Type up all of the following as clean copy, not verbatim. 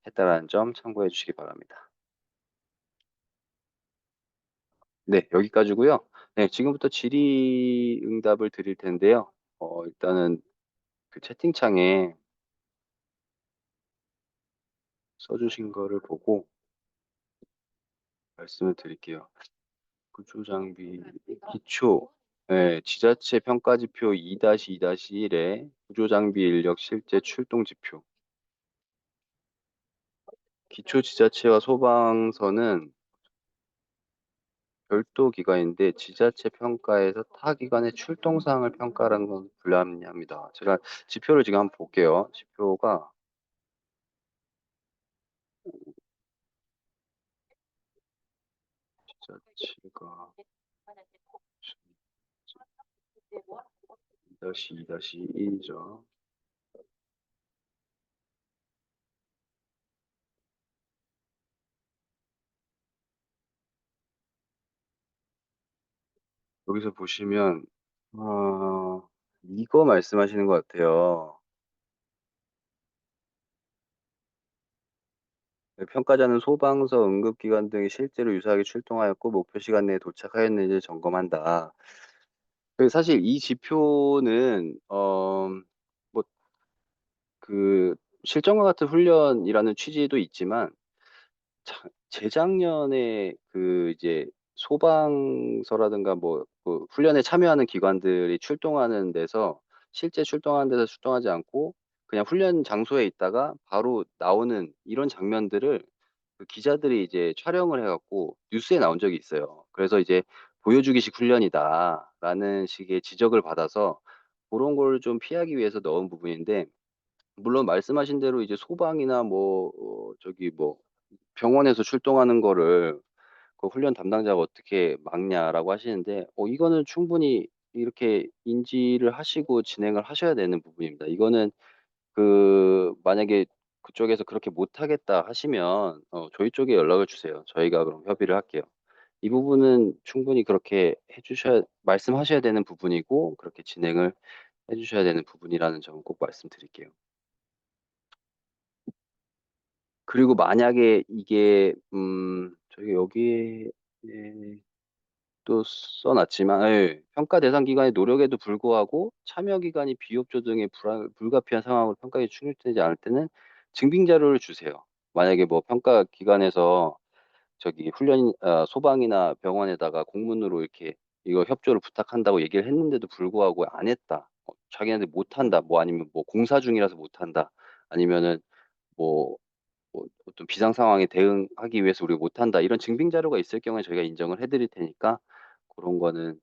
했다라는 점 참고해 주시기 바랍니다. 네, 여기까지고요. 네, 지금부터 질의응답을 드릴 텐데요. 일단은 그 채팅창에 써주신 거를 보고 말씀을 드릴게요. 구조장비 기초, 네, 지자체 평가지표 2-2-1에 구조장비 인력 실제 출동지표. 기초지자체와 소방서는 별도 기관인데 지자체 평가에서 타 기관의 출동 사항을 평가하는 건 불합리합니다. 제가 지표를 지금 한번 볼게요. 지표가 지자체가 2-2-1이죠. 여기서 보시면 이거 말씀하시는 것 같아요. 네, 평가자는 소방서, 응급기관 등이 실제로 유사하게 출동하였고 목표 시간 내에 도착하였는지 점검한다. 사실 이 지표는 뭐 그 실전과 같은 훈련이라는 취지도 있지만 재작년에 그 이제 소방서라든가 그 훈련에 참여하는 기관들이 출동하는 데서 실제 출동하는 데서 출동하지 않고 그냥 훈련 장소에 있다가 바로 나오는 이런 장면들을 그 기자들이 이제 촬영을 해 갖고 뉴스에 나온 적이 있어요. 그래서 이제 "보여주기식 훈련이다."라는 식의 지적을 받아서 고런 걸 좀 피하기 위해서 넣은 부분인데, 물론 말씀하신 대로 이제 소방이나 저기 병원에서 출동하는 거를 그 훈련 담당자가 "어떻게 막냐?"라고 하시는데, 이거는 충분히 이렇게 인지를 하시고 진행을 하셔야 되는 부분입니다. 이거는 만약에 그쪽에서 "그렇게 못하겠다." 하시면 저희 쪽에 연락을 주세요. 저희가 그럼 협의를 할게요. 이 부분은 충분히 그렇게 해 주셔야 말씀하셔야 되는 부분이고 그렇게 진행을 해 주셔야 되는 부분이라는 점 꼭 말씀드릴게요. 그리고 만약에 이게 저희가 여기에 또 써 놨지만, 예, 평가 대상 기관의 노력에도 불구하고 참여 기관이 비협조 등의 불가피한 상황으로 평가에 충족되지 않을 때는 증빙 자료를 주세요. 만약에 평가 기관에서 저기 소방이나 병원에다가 공문으로 이렇게 "이거 협조를 부탁한다."고 얘기를 했는데도 불구하고 안 했다. 자기네들 못한다. 아니면 공사 중이라서 못한다. 아니면은 뭐 어떤 비상 상황에 대응하기 위해서 "우리가 못한다." 이런 증빙 자료가 있을 경우에 저희가 인정을 해 드릴 테니까 고런 거는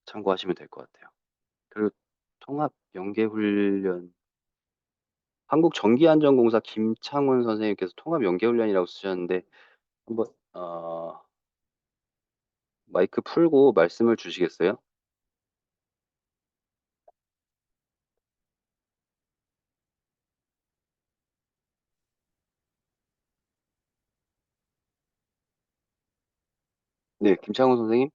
참고하시면 될 것 같아요. 그리고 통합 연계 훈련, 한국전기안전공사 김창훈 선생님께서 통합 연계 훈련이라고 쓰셨는데, 한번 마이크 풀고 말씀을 주시겠어요? 네. 김창훈 선생님?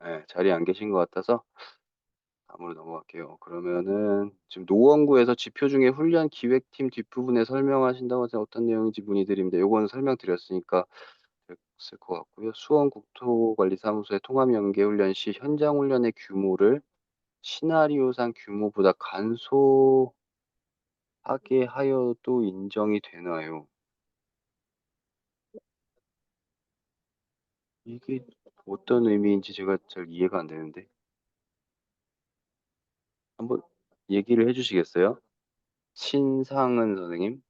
예. 자리에 안 계신 것 같아서 다음으로 넘어갈게요. 그러면은 지금 노원구에서 지표 중에 훈련 기획팀 뒷부분에 설명하신다고 해서 어떤 내용인지 문의드립니다. 요거는 설명드렸으니까 됐을 것 같고요. 수원국토관리사무소의 통합연계훈련 시 현장 훈련의 규모를 시나리오상 규모보다 간소하게 하여도 인정이 되나요? 이게 어떤 의미인지 제가 잘 이해가 안 되는데. 한번 얘기를 해 주시겠어요? 신상은 선생님?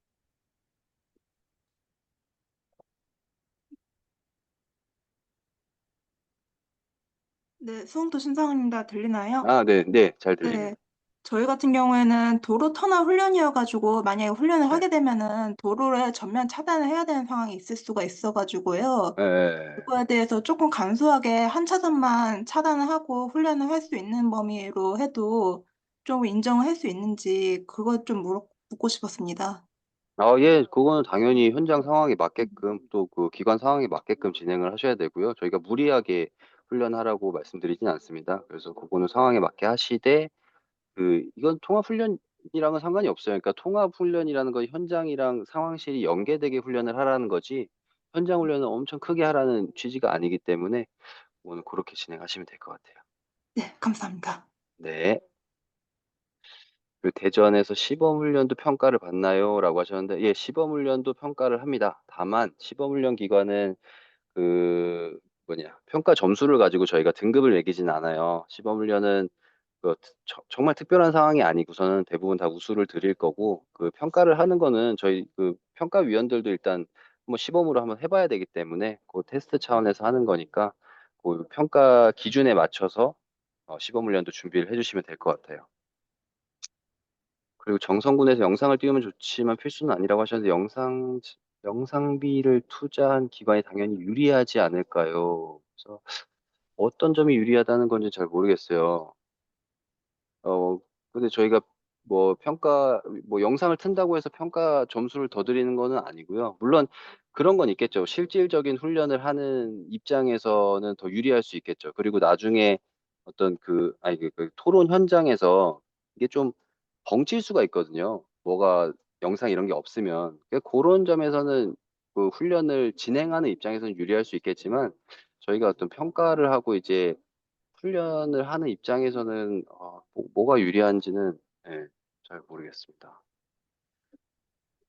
네, 수원도 신상입니다. 들리나요? 아, 네. 네. 잘 네. 들립니다. 저희 같은 경우에는 도로 터널 훈련이어가지고 만약에 훈련을 네. 하게 되면은 도로를 전면 차단을 해야 되는 상황이 있을 수가 있어가지고요. 예예예. 그거에 대해서 조금 간소하게 한 차선만 차단을 하고 훈련을 할 수 있는 범위로 해도 좀 인정을 할 수 있는지 그것 좀 묻고 싶었습니다. 예. 그거는 당연히 현장 상황에 맞게끔 또 그 기관 상황에 맞게끔 진행을 하셔야 되고요. 저희가 무리하게 훈련하라고 말씀드리진 않습니다. 그래서 그거는 상황에 맞게 하시되, 이건 통합 훈련 이랑은 상관이 없어요. 그러니까 통합 훈련이라는 건 현장이랑 상황실이 연계되게 훈련을 하라는 거지, 현장 훈련을 엄청 크게 하라는 취지가 아니기 때문에 오늘 그렇게 진행하시면 될 것 같아요. 네, 감사합니다. 네. 그 대전에서 시범 훈련도 평가를 받나요? 라고 하셨는데, 예, 시범 훈련도 평가를 합니다. 다만 시범 훈련 기관은 그 평가 점수를 가지고 저희가 등급을 매기진 않아요. 시범 훈련은 정말 특별한 상황이 아니고서는 대부분 다 우수를 드릴 거고, 그 평가를 하는 거는 저희 그 평가위원들도 일단 한번 시범으로 한번 해봐야 되기 때문에 그 테스트 차원에서 하는 거니까 그 평가 기준에 맞춰서 시범 훈련도 준비를 해주시면 될 것 같아요. 그리고 정성군에서 영상을 띄우면 좋지만 필수는 아니라고 하셨는데, 영상비를 투자한 기관이 당연히 유리하지 않을까요? 그래서 어떤 점이 유리하다는 건지 잘 모르겠어요. 어, 근데 저희가 뭐 영상을 튼다고 해서 평가 점수를 더 드리는 거는 아니고요. 물론 그런 건 있겠죠. 실질적인 훈련을 하는 입장에서는 더 유리할 수 있겠죠. 그리고 나중에 어떤 그 토론 현장에서 이게 좀 벙칠 수가 있거든요. 뭐가 영상 이런 게 없으면. 그런 점에서는 그 훈련을 진행하는 입장에서는 유리할 수 있겠지만, 저희가 어떤 평가를 하고 이제 훈련을 하는 입장에서는 뭐가 유리한지는, 예, 잘 모르겠습니다.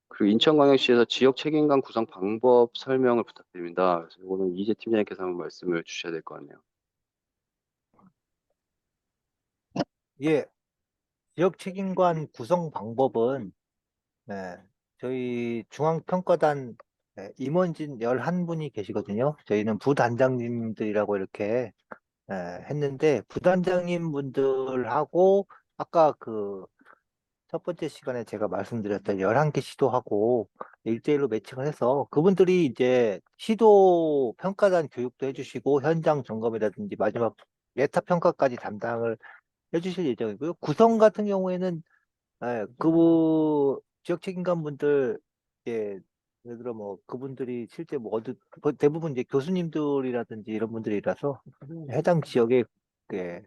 그리고 인천광역시에서 지역 책임감 구성 방법 설명을 부탁드립니다. 그래서 이거는 이재 팀장님께서 한번 말씀을 주셔야 될 것 같네요. 예, 지역 책임관 구성 방법은 예, 저희 중앙평가단 임원진 11분이 계시거든요. 저희는 부단장님들이라고 이렇게 예, 했는데 부단장님 분들하고 아까 그 첫 번째 시간에 제가 말씀드렸던 11개 시도하고 1대1로 매칭을 해서 그분들이 이제 시도 평가단 교육도 해주시고 현장 점검이라든지 마지막 메타 평가까지 담당을 해주실 예정이고요. 구성 같은 경우에는 그 지역 책임관 분들 예, 예를 들어 뭐 그분들이 실제 뭐 대부분 이제 교수님들이라든지 이런 분들이라서 해당 지역에 예,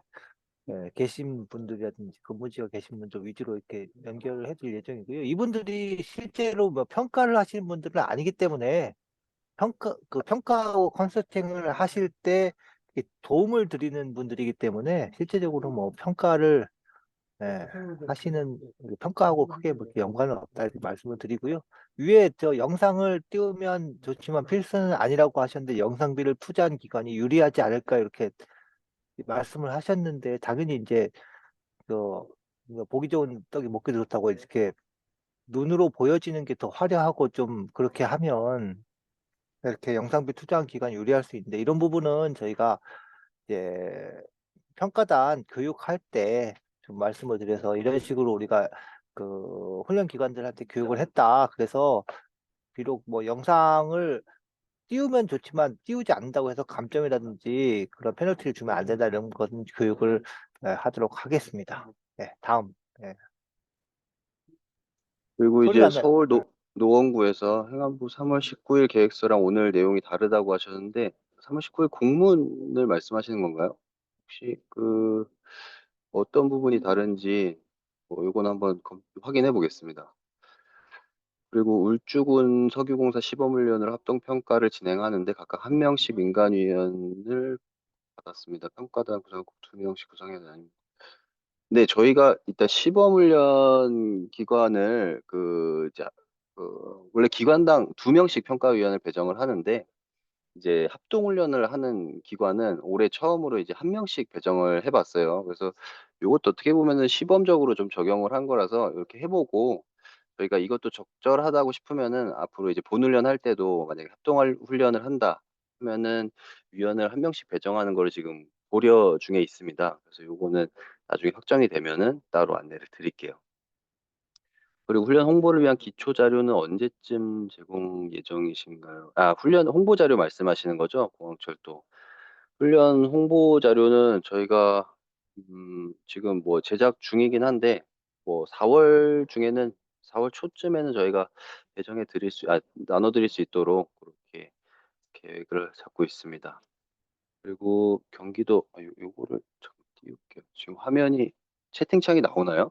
계신 분들이라든지 근무 지역에 계신 분들 위주로 이렇게 연결을 해드릴 예정이고요. 이분들이 실제로 뭐 평가를 하시는 분들은 아니기 때문에 평가 컨설팅을 하실 때 이렇게 도움을 드리는 분들이기 때문에 실제적으로 뭐 평가를 예, 하시는 평가하고 크게 뭐 이렇게 연관은 없다 이렇게 말씀을 드리고요. 위에 저 영상을 띄우면 좋지만 필수는 아니라고 하셨는데 영상비를 투자한 기관이 유리하지 않을까 이렇게 말씀을 하셨는데 당연히 이제 그 보기 좋은 떡이 먹기도 좋다고 이렇게 눈으로 보여지는 게 더 화려하고 좀 그렇게 하면 이렇게 영상비 투자한 기관이 유리할 수 있는데 이런 부분은 저희가 이제 평가단 교육할 때 좀 말씀을 드려서 이런 식으로 우리가 그 훈련 기관들한테 교육을 했다. 그래서 비록 뭐 영상을 띄우면 좋지만 띄우지 않는다고 해서 감점이라든지 그런 페널티를 주면 안 된다 이런 건 교육을 하도록 하겠습니다. 네, 다음. 네. 그리고 소리가 이제 안 나요. 서울 네. 노원구에서 행안부 3월 19일 계획서랑 오늘 내용이 다르다고 하셨는데, 3월 19일 공문을 말씀하시는 건가요? 혹시 어떤 부분이 다른지 요건 한번 확인해 보겠습니다. 그리고 울주군 석유공사 시범훈련을 합동평가를 진행하는데 각각 한 명씩 민간위원을 받았습니다. 평가단 구성 꼭 2명씩 구성해야 되는. 네, 저희가 일단 시범훈련 기관을 원래 기관당 2명씩 평가위원을 배정을 하는데, 이제 합동훈련을 하는 기관은 올해 처음으로 이제 1명씩 배정을 해봤어요. 그래서 이것도 어떻게 보면은 시범적으로 좀 적용을 한 거라서 이렇게 해보고, 저희가 이것도 적절하다고 싶으면은 앞으로 이제 본훈련 할 때도 만약에 합동 훈련을 한다 하면은 위원을 1명씩 배정하는 거를 지금 고려 중에 있습니다. 그래서 요거는 나중에 확정이 되면은 따로 안내를 드릴게요. 그리고 훈련 홍보를 위한 기초 자료는 언제쯤 제공 예정이신가요? 아, 훈련 홍보 자료 말씀하시는 거죠? 공항철도. 훈련 홍보 자료는 저희가 지금 뭐 제작 중이긴 한데, 뭐 4월 초쯤에는 저희가 나눠 드릴 수 있도록 그렇게 계획을 잡고 있습니다. 그리고 경기도, 요거를 잠깐 띄울게요. 지금 화면이 채팅창이 나오나요?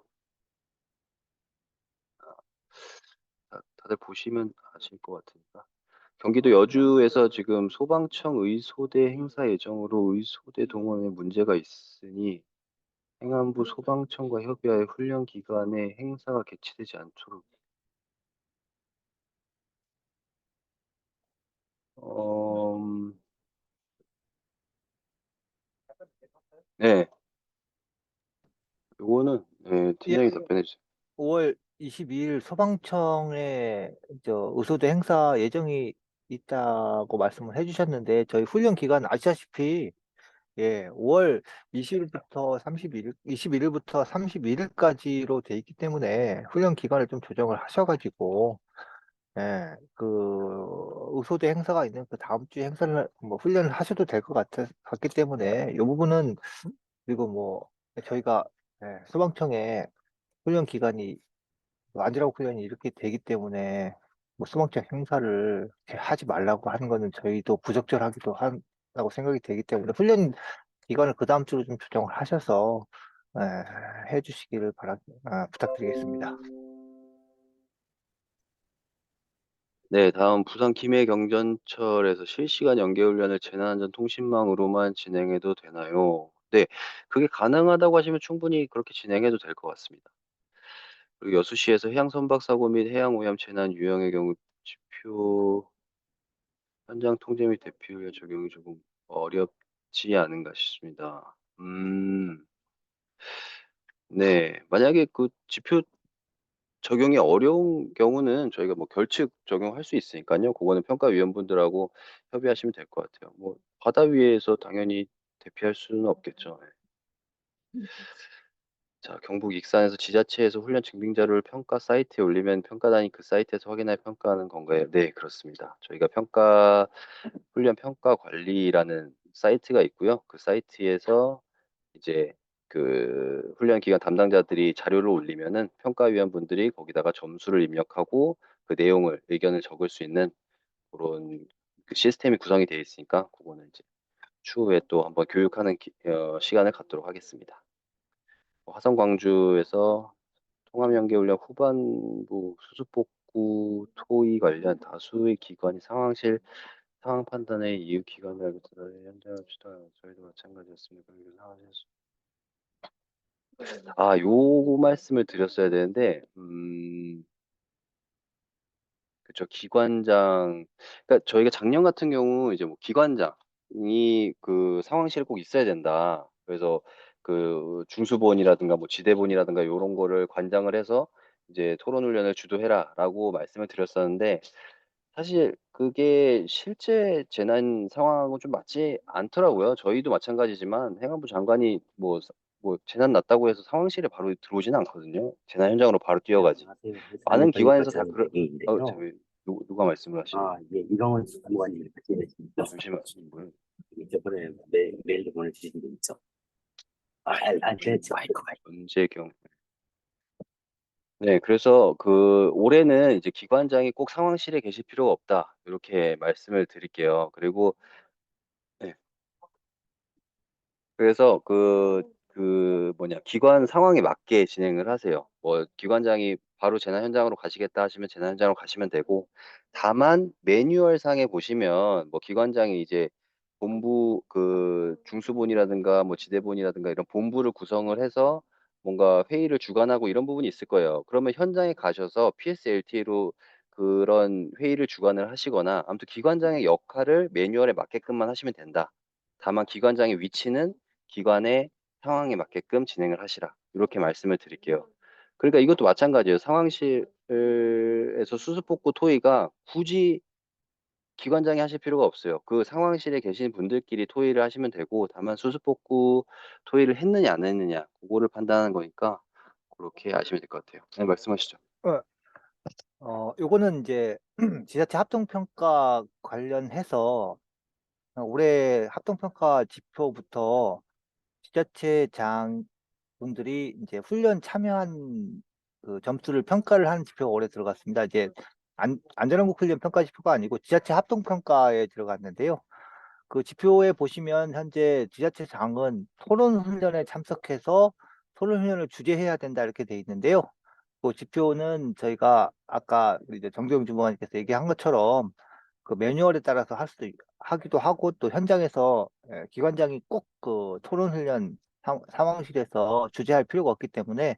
다들 보시면 아실 것 같으니까. 경기도 여주에서 지금 소방청 의소대 행사 예정으로 의소대 동원에 문제가 있으니 행안부 소방청과 협의하여 훈련 기간에 행사가 개최되지 않도록. 네, 요거는 네, 예, 팀장이 답변해 주세요. 5월 22일 소방청에 의소대 행사 예정이 있다고 말씀을 해주셨는데 저희 훈련 기간 아시다시피 예, 5월 20일부터 21일부터 31일까지로 돼 있기 때문에 훈련 기간을 좀 조정을 하셔가지고 예, 의소대 행사가 있는 그 다음 주에 행사를 뭐 훈련을 하셔도 될 것 같기 때문에 이 부분은 그리고 뭐 저희가 소방청에 훈련 기간이 안전하고 훈련이 이렇게 되기 때문에 뭐 수방적 행사를 이렇게 하지 말라고 하는 거는 저희도 부적절하기도 한다고 생각이 되기 때문에 훈련 기간을 그 다음 주로 좀 조정을 하셔서 해주시기를 부탁드리겠습니다. 네, 다음 부산 김해경전철에서 실시간 연계훈련을 재난안전통신망으로만 진행해도 되나요? 네, 그게 가능하다고 하시면 충분히 그렇게 진행해도 될 것 같습니다. 그리고 여수시에서 해양 선박 사고 및 해양 오염 재난 유형의 경우 지표 현장 통제 및 대피훈련 적용이 조금 어렵지 않은가 싶습니다. 네, 만약에 그 지표 적용이 어려운 경우는 저희가 뭐 결측 적용할 수 있으니까요. 그거는 평가위원분들하고 협의하시면 될 것 같아요. 뭐 바다 위에서 당연히 대피할 수는 없겠죠. 예. 자, 경북 익산에서 지자체에서 훈련 증빙 자료를 평가 사이트에 올리면 평가단이 그 사이트에서 확인하여 평가하는 건가요? 네, 그렇습니다. 저희가 훈련 평가 관리라는 사이트가 있고요. 그 사이트에서 이제 그 훈련 기간 담당자들이 자료를 올리면은 평가위원분들이 거기다가 점수를 입력하고 그 내용을 의견을 적을 수 있는 그런 그 시스템이 구성이 되어 있으니까 그거는 이제 추후에 또 한번 교육하는 시간을 갖도록 하겠습니다. 화성 광주에서 통합연계훈련 후반부 수습복구 토의 관련 다수의 기관이 상황 판단의 이유 기관을 알고 들어 현장을 주도하는 저희도 마찬가지였습니다. 요 말씀을 드렸어야 되는데, 그쵸, 그러니까 저희가 작년 같은 경우 이제 뭐 기관장이 그 상황실에 꼭 있어야 된다. 그래서 그 중수본이라든가 뭐 지대본이라든가 요런 거를 관장을 해서 이제 토론 훈련을 주도해라라고 말씀을 드렸었는데, 사실 그게 실제 재난 상황하고 좀 맞지 않더라고요. 저희도 마찬가지지만 행안부 장관이 뭐 재난 났다고 해서 상황실에 바로 들어오지는 않거든요. 재난 현장으로 바로 뛰어가지. 안녕하세요. 많은 사무관님과 기관에서 다 저는 대리인데요. 저기 누가 말씀을 하시는 예, 이강원 사무관님이 같이 계십니다. 잠시만 뭐요? 저번에 메일도 보내주신 분 있죠? 마이크. 문재경. 네, 그래서 그 올해는 이제 기관장이 꼭 상황실에 계실 필요가 없다. 이렇게 말씀을 드릴게요. 그리고 네, 그래서 기관 상황에 맞게 진행을 하세요. 뭐, 기관장이 바로 재난 현장으로 가시겠다 하시면 재난 현장으로 가시면 되고, 다만 매뉴얼상에 보시면, 뭐, 기관장이 이제 중수본이라든가 뭐 지대본이라든가 이런 본부를 구성을 해서 뭔가 회의를 주관하고 이런 부분이 있을 거예요. 그러면 현장에 가셔서 PSLT로 그런 회의를 주관을 하시거나, 아무튼 기관장의 역할을 매뉴얼에 맞게끔만 하시면 된다. 다만 기관장의 위치는 기관의 상황에 맞게끔 진행을 하시라. 이렇게 말씀을 드릴게요. 그러니까 이것도 마찬가지예요. 상황실에서 수습복구 토의가 굳이 기관장이 하실 필요가 없어요. 그 상황실에 계신 분들끼리 토의를 하시면 되고, 다만 수습복구 토의를 했느냐 안 했느냐 그거를 판단하는 거니까 그렇게 아시면 될 것 같아요. 네, 말씀하시죠. 요거는 이제 지자체 합동평가 관련해서 올해 합동평가 지표부터 지자체장 분들이 이제 훈련 참여한 그 점수를 평가를 하는 지표가 올해 들어갔습니다. 이제 안전한국 훈련 평가 지표가 아니고 지자체 합동 평가에 들어갔는데요. 그 지표에 보시면 현재 지자체장은 토론 훈련에 참석해서 토론 훈련을 주재해야 된다 이렇게 돼 있는데요. 그 지표는 저희가 아까 이제 정재용 주무관님께서 얘기한 것처럼 그 매뉴얼에 따라서 하기도 하고 또 현장에서 기관장이 꼭 그 토론 훈련 상황실에서 주재할 필요가 없기 때문에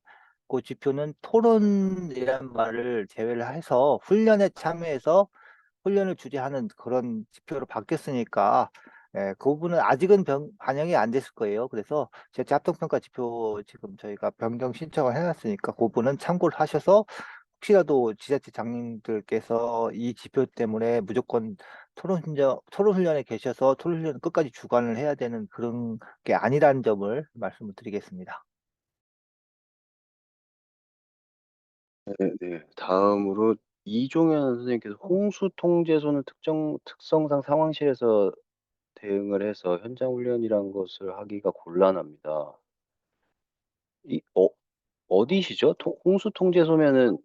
그 지표는 토론이라는 말을 제외를 해서 훈련에 참여해서 훈련을 주재하는 그런 지표로 바뀌었으니까 그 부분은 아직은 반영이 안 됐을 거예요. 그래서 제체 합동평가 지표 지금 저희가 변경 신청을 해놨으니까 그 부분은 참고를 하셔서 혹시라도 지자체장님들께서 이 지표 때문에 무조건 토론 훈련에 계셔서 토론 훈련 끝까지 주관을 해야 되는 그런 게 아니라는 점을 말씀을 드리겠습니다. 네. 다음으로 이종현 선생님께서 홍수 통제소는 특성상 상황실에서 대응을 해서 현장 훈련이란 것을 하기가 곤란합니다. 어디시죠? 홍수 통제소면은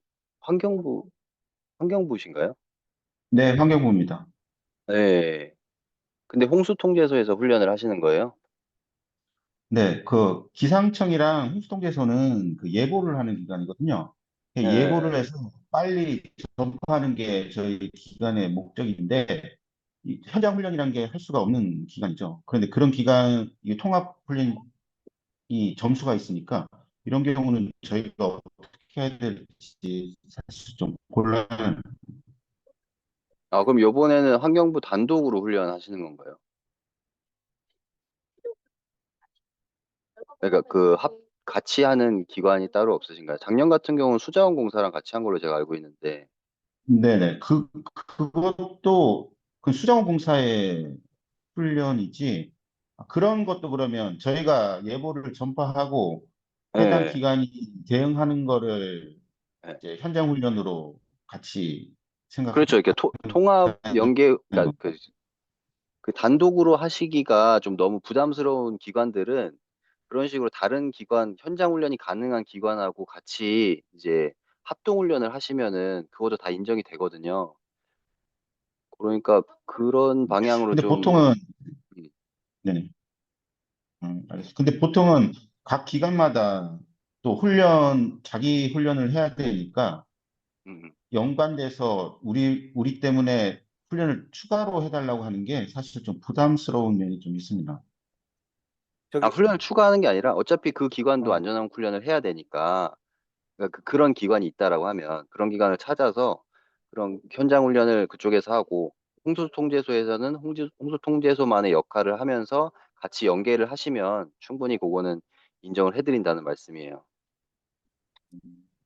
환경부신가요? 네, 환경부입니다. 네. 근데 홍수 통제소에서 훈련을 하시는 거예요? 네, 그 기상청이랑 홍수통제소는 그 예보를 하는 기관이거든요. 예보를 네. 해서 빨리 전파하는 게 저희 기관의 목적인데 현장 훈련이라는 게 할 수가 없는 기관이죠. 그런데 그런 기관 이 통합 훈련이 점수가 있으니까 이런 경우는 저희가 어떻게 해야 될지 사실 좀 곤란. 그럼 요번에는 환경부 단독으로 훈련하시는 건가요? 그러니까 같이 하는 기관이 따로 없으신가요? 작년 같은 경우는 수자원공사랑 같이 한 걸로 제가 알고 있는데. 네네. 그것도 그 수자원공사의 훈련이지. 그런 것도 그러면 저희가 예보를 전파하고 해당 네. 기관이 대응하는 거를 네. 이제 현장 훈련으로 같이 그렇죠. 생각하는 이렇게 통합 연계, 그러니까 거. 그 단독으로 하시기가 좀 너무 부담스러운 기관들은 그런 식으로 다른 기관, 현장 훈련이 가능한 기관하고 같이 이제 합동 훈련을 하시면은 그것도 다 인정이 되거든요. 그러니까 그런 방향으로 근데 좀. 보통은 음, 네. 알겠습니다. 근데 보통은 각 기관마다 또 자기 훈련을 해야 되니까 음. 연관돼서 우리 때문에 훈련을 추가로 해달라고 하는 게 사실 좀 부담스러운 면이 좀 있습니다. 저기 훈련을 추가하는 게 아니라 어차피 그 기관도 어, 안전한 훈련을 해야 되니까, 그러니까 그런 기관이 있다라고 하면 그런 기관을 찾아서 그런 현장 훈련을 그쪽에서 하고, 홍수통제소에서는 홍수통제소만의 역할을 하면서 같이 연계를 하시면 충분히 그거는 인정을 해드린다는 말씀이에요.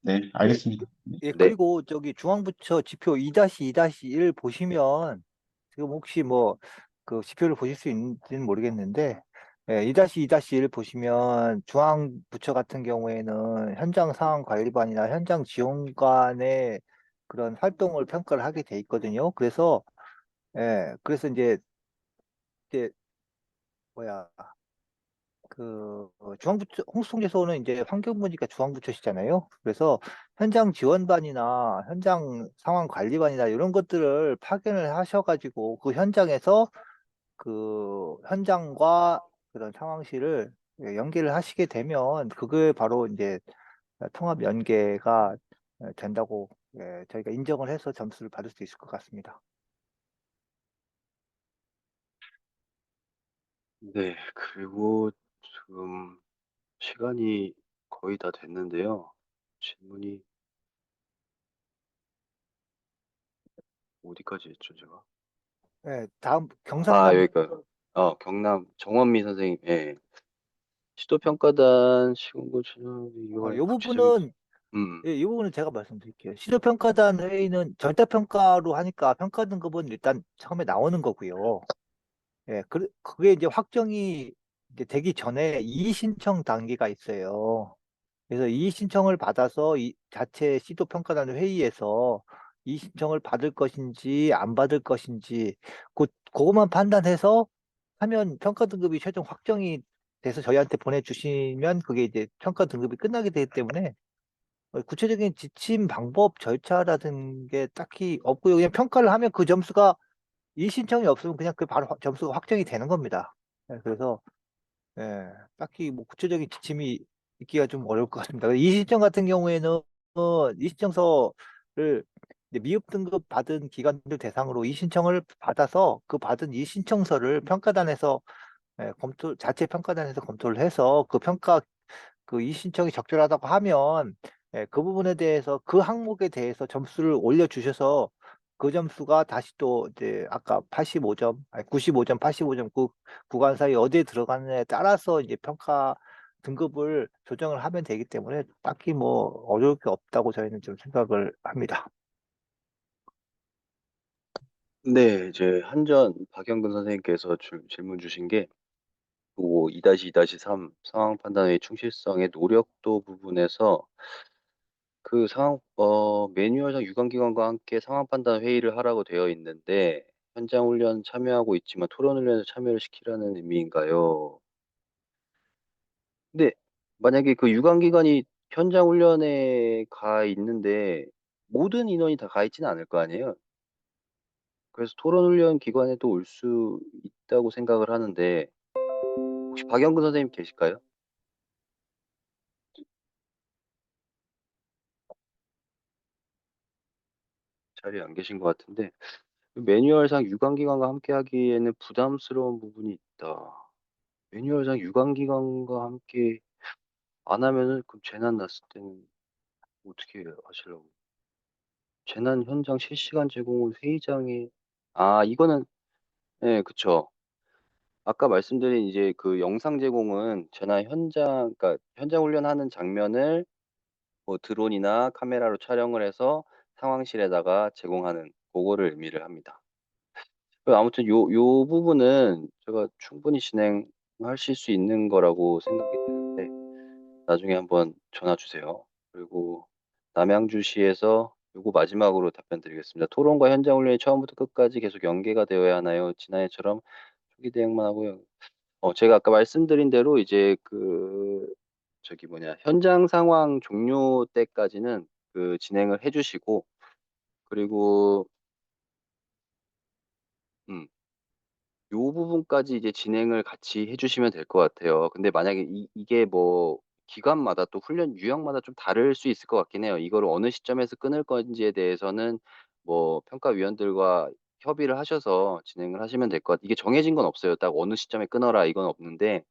네, 예, 알겠습니다. 네. 네. 그리고 저기 중앙부처 지표 2-2-1 보시면 지금 혹시 뭐 그 지표를 보실 수 있는지는 모르겠는데 2-2-1 보시면 중앙부처 같은 경우에는 현장 상황 관리반이나 현장 지원관의 그런 활동을 평가를 하게 돼 있거든요. 그래서 이제 뭐야 중앙부처 홍수통제소는 이제 환경부니까 중앙부처시잖아요. 그래서 현장 지원반이나 현장 상황 관리반이나 이런 것들을 파견을 하셔가지고 그 현장에서 그 현장과 그런 상황실을 연계를 하시게 되면 그게 바로 이제 통합 연계가 된다고 저희가 인정을 해서 점수를 받을 수 있을 것 같습니다. 네. 그리고 지금 시간이 거의 다 됐는데요. 질문이 어디까지 했죠, 제가? 다음 경상 하나 여기가 경남 정원미 선생님. 예. 시도평가단 시공고 추진 이 2월 구체적인. 부분은 음. 이 부분은 제가 말씀드릴게요. 시도평가단 회의는 절대평가로 하니까 평가 등급은 일단 처음에 나오는 거고요. 그게 이제 확정이 이제 되기 전에 이의신청 단계가 있어요. 그래서 이의신청을 받아서 이 자체 시도평가단 회의에서 이의신청을 받을 것인지 안 받을 것인지 그것만 판단해서 하면 평가 등급이 최종 확정이 돼서 저희한테 보내주시면 그게 이제 평가 등급이 끝나게 되기 때문에 구체적인 지침 방법 절차라든 게 딱히 없고요. 그냥 평가를 하면 그 점수가 이 신청이 없으면 그냥 그 바로 점수가 확정이 되는 겁니다. 그래서 딱히 뭐 구체적인 지침이 있기가 좀 어려울 것 같습니다. 이 신청 같은 경우에는 이신청서를 이제 미흡 등급 받은 기관들 대상으로 이신청을 받아서 그 받은 이신청서를 평가단에서 자체 평가단에서 검토를 해서 그 이신청이 적절하다고 하면 그 부분에 대해서 그 항목에 대해서 점수를 올려주셔서 그 점수가 다시 또 이제 아까 85점, 아니 95점, 85점 그 구간 사이 어디에 들어가느냐에 따라서 이제 평가 등급을 조정을 하면 되기 때문에 딱히 뭐 어려울 게 없다고 저희는 좀 생각을 합니다. 네, 이제 한전 박영근 선생님께서 질문 주신 게, 2-2-3 상황 판단의 충실성의 노력도 부분에서 그 매뉴얼상 유관기관과 함께 상황 판단 회의를 하라고 되어 있는데, 현장 훈련 참여하고 있지만 토론 훈련에 참여를 시키라는 의미인가요? 근데 만약에 그 유관기관이 현장 훈련에 가 있는데 모든 인원이 다 가 있지는 않을 거 아니에요. 그래서 토론 훈련 기관에도 올 수 있다고 생각을 하는데, 혹시 박영근 선생님 계실까요? 자리에 안 계신 것 같은데, 매뉴얼상 유관기관과 함께 하기에는 부담스러운 부분이 있다. 매뉴얼상 유관기관과 함께 안 하면은 그럼 재난 났을 때는 어떻게 하시려고? 재난 현장 실시간 제공은 회의장에, 이거는, 예, 그쵸. 아까 말씀드린 이제 그 영상 제공은 재난 현장, 그러니까 현장 훈련하는 장면을 뭐 드론이나 카메라로 촬영을 해서 상황실에다가 제공하는 고거를 의미를 합니다. 아무튼 요 부분은 제가 충분히 진행하실 수 있는 거라고 생각이 되는데, 나중에 한번 전화 주세요. 그리고 남양주시에서 요거 마지막으로 답변 드리겠습니다. 토론과 현장 훈련이 처음부터 끝까지 계속 연계가 되어야 하나요? 지난해처럼 초기 대응만 하고요. 제가 아까 말씀드린 대로 이제 현장 상황 종료 때까지는 진행을 해 주시고, 그리고 음 요 부분까지 이제 진행을 같이 해 주시면 될 것 같아요. 근데 만약에 이게 뭐 기관마다 또 훈련 유형마다 좀 다를 수 있을 것 같긴 해요. 이거를 어느 시점에서 끊을 건지에 대해서는 뭐 평가위원들과 협의를 하셔서 진행을 하시면 될 것 이게 정해진 건 없어요. 딱 어느 시점에 끊어라 이건 없는데,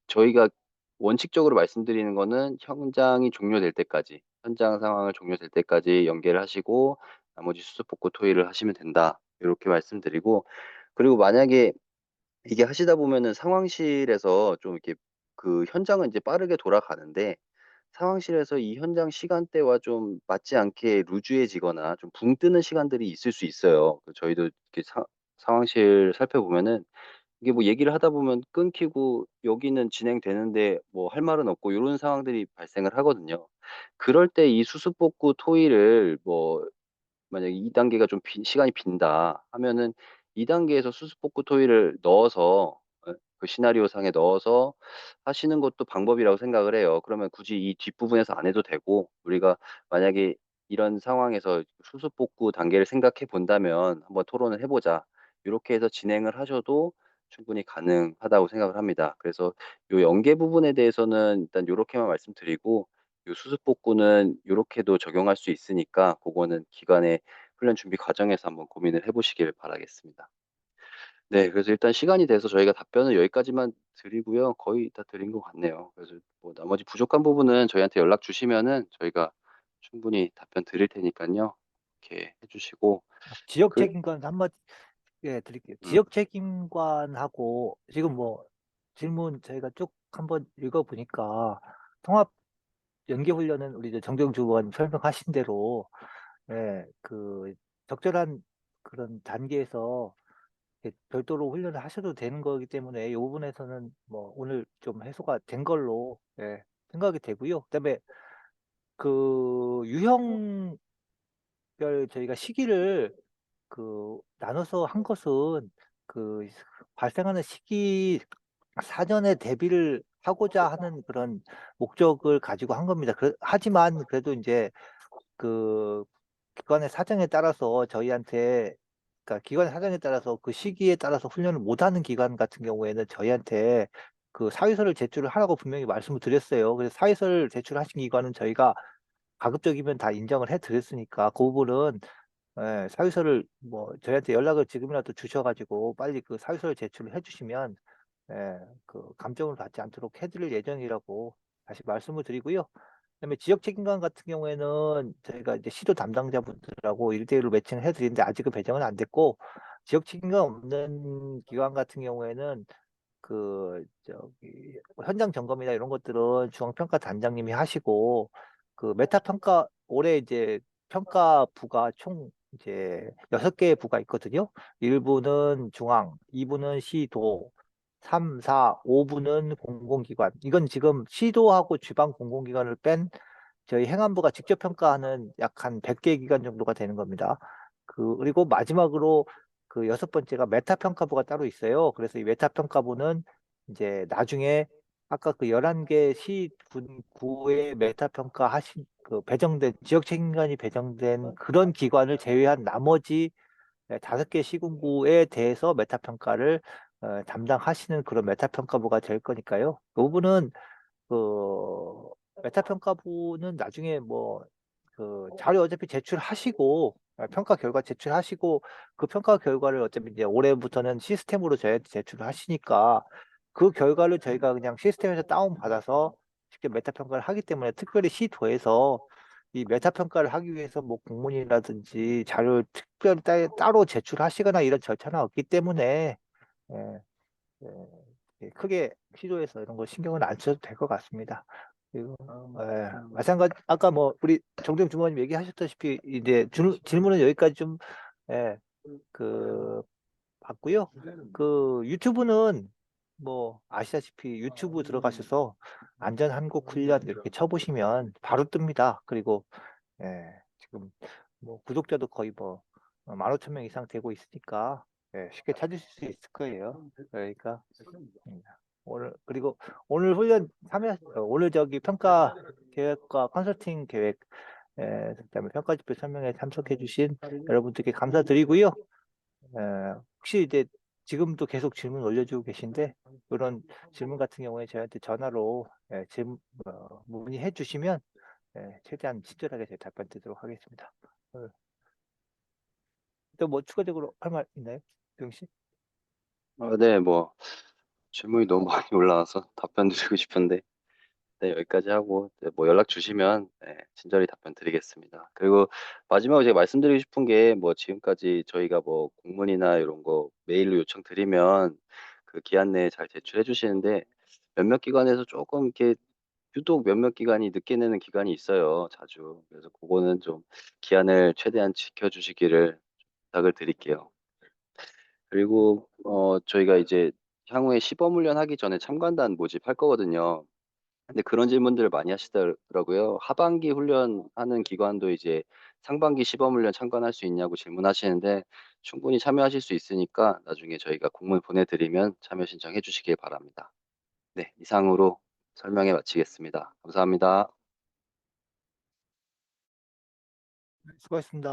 저희가 원칙적으로 말씀드리는 거는 현장이 종료될 때까지, 현장 상황을 종료될 때까지 연계를 하시고 나머지 수습 복구 토의를 하시면 된다. 요렇게 말씀드리고, 그리고 만약에 이게 하시다 보면은 상황실에서 좀 이렇게 현장은 이제 빠르게 돌아가는데, 상황실에서 이 현장 시간대와 좀 맞지 않게 루즈해지거나 좀 붕 뜨는 시간들이 있을 수 있어요. 저희도 이렇게 상황실 살펴보면은 이게 뭐 얘기를 하다 보면 끊기고 여기는 진행되는데 뭐 할 말은 없고 요런 상황들이 발생을 하거든요. 그럴 때 이 수습복구 토의를 만약에 2 단계가 좀 시간이 빈다 하면은 2 단계에서 수습복구 토의를 넣어서, 그 시나리오 상에 넣어서 하시는 것도 방법이라고 생각을 해요. 그러면 굳이 이 뒷부분에서 안 해도 되고, 우리가 만약에 이런 상황에서 수습복구 단계를 생각해 본다면 "한번 토론을 해 보자." 요렇게 해서 진행을 하셔도 충분히 가능하다고 생각을 합니다. 그래서 요 연계 부분에 대해서는 일단 요렇게만 말씀드리고, 요 수습복구는 요렇게도 적용할 수 있으니까 고거는 기관의 훈련 준비 과정에서 한번 고민을 해 보시길 바라겠습니다. 네. 그래서 일단 시간이 돼서 저희가 답변은 여기까지만 드리고요. 거의 다 드린 것 같네요. 그래서 뭐 나머지 부족한 부분은 저희한테 연락 주시면은 저희가 충분히 답변 드릴 테니깐요. 이렇게 해 주시고. 지역 그 책임관 한마디 드릴게요. 음 지역 책임관하고 지금 뭐 질문 저희가 쭉 한번 읽어보니까 통합 연계훈련은 우리 이제 정경주 의원 설명하신 대로 그 적절한 그런 단계에서 별도로 훈련을 하셔도 되는 거기 때문에 이 부분에서는 뭐 오늘 좀 해소가 된 걸로 생각이 되고요. 그다음에 그 유형별 저희가 시기를 나눠서 한 것은 그 발생하는 시기 사전에 대비를 하고자 하는 그런 목적을 가지고 한 겁니다. 하지만 그래도 이제 그 기관의 사정에 따라서 저희한테, 그러니까 기관의 사정에 따라서 그 시기에 따라서 훈련을 못하는 기관 같은 경우에는 저희한테 그 사유서를 제출을 하라고 분명히 말씀을 드렸어요. 그래서 사유서를 제출하신 기관은 저희가 가급적이면 다 인정을 해드렸으니까 그 부분은 사유서를 뭐 저희한테 연락을 지금이라도 주셔가지고 빨리 그 사유서를 제출을 해주시면 그 감정을 받지 않도록 해드릴 예정이라고 다시 말씀을 드리고요. 그다음에 지역 책임관 같은 경우에는 저희가 이제 시도 담당자분들하고 1대1로 매칭을 해드리는데 아직은 배정은 안 됐고, 지역 책임관 없는 기관 같은 경우에는 그 저기 현장 점검이나 이런 것들은 중앙평가 단장님이 하시고, 그 메타 평가 올해 이제 평가부가 총 이제 6개의 부가 있거든요. 1부는 중앙, 2부는 시도, 3, 4, 5부는 공공기관. 이건 지금 시도하고 지방 공공기관을 뺀 저희 행안부가 직접 평가하는 약 한 100개 기관 정도가 되는 겁니다. 그리고 마지막으로 그 6번째가 메타 평가부가 따로 있어요. 그래서 이 메타 평가부는 이제 나중에 아까 그 11개 시, 군, 구의 메타 평가 하신 그 배정된 지역 책임관이 배정된 그런 기관을 제외한 나머지 5개 시군구에 대해서 메타 평가를 담당하시는 그런 메타 평가부가 될 거니까요. 그 부분은 그 메타 평가부는 나중에 뭐 그 자료 어차피 제출하시고 평가 결과 제출하시고 그 평가 결과를 어차피 이제 올해부터는 시스템으로 저희한테 제출을 하시니까 그 결과를 저희가 그냥 시스템에서 다운 받아서 직접 메타 평가를 하기 때문에 특별히 시도에서 이 메타 평가를 하기 위해서 뭐 공문이라든지 자료를 특별히 따로 제출하시거나 이런 절차는 없기 때문에 예, 예, 크게 시도해서 이런 거 신경을 안 써도 될 것 같습니다. 그리고 마찬가지 아까 뭐 우리 정정 주무관님 얘기하셨다시피 이제 질문은 여기까지 좀 그 봤고요. 그 유튜브는 뭐 아시다시피 유튜브 들어가셔서 안전 한국 훈련 이렇게 쳐보시면 바로 뜹니다. 그리고 지금 뭐 구독자도 거의 뭐 15,000명 이상 되고 있으니까 쉽게 찾으실 수 있을 거예요. 그러니까 그리고 오늘 훈련 참여 오늘 저기 평가 계획과 컨설팅 계획 그다음에 평가 지표 설명에 참석해 주신 여러분들께 감사드리고요. 혹시 이제 지금도 계속 질문 올려주고 계신데 그런 질문 같은 경우에 저희한테 전화로 문의해 주시면 최대한 친절하게 제 답변 드리도록 하겠습니다. 또 뭐 추가적으로 할 말 있나요, 병 씨? 네, 뭐 질문이 너무 많이 올라와서 답변 드리고 싶은데 네, 여기까지 하고 네, 뭐 연락 주시면 네, 친절히 답변 드리겠습니다. 그리고 마지막으로 제가 말씀드리고 싶은 게 뭐 지금까지 저희가 뭐 공문이나 이런 거 메일로 요청 드리면 그 기한 내에 잘 제출해 주시는데 몇몇 기관에서 조금 이렇게 유독 몇몇 기관이 늦게 내는 기관이 있어요, 자주. 그래서 그거는 좀 기한을 최대한 지켜 주시기를 부탁을 드릴게요. 그리고 저희가 이제 향후에 시범 훈련하기 전에 참관단 모집할 거거든요. 근데 그런 질문들을 많이 하시더라고요. 하반기 훈련하는 기관도 이제 상반기 시범 훈련 참관할 수 있냐고 질문하시는데 충분히 참여하실 수 있으니까 나중에 저희가 공문 보내드리면 참여 신청해 주시길 바랍니다. 네, 이상으로 설명해 마치겠습니다. 감사합니다. 수고하셨습니다.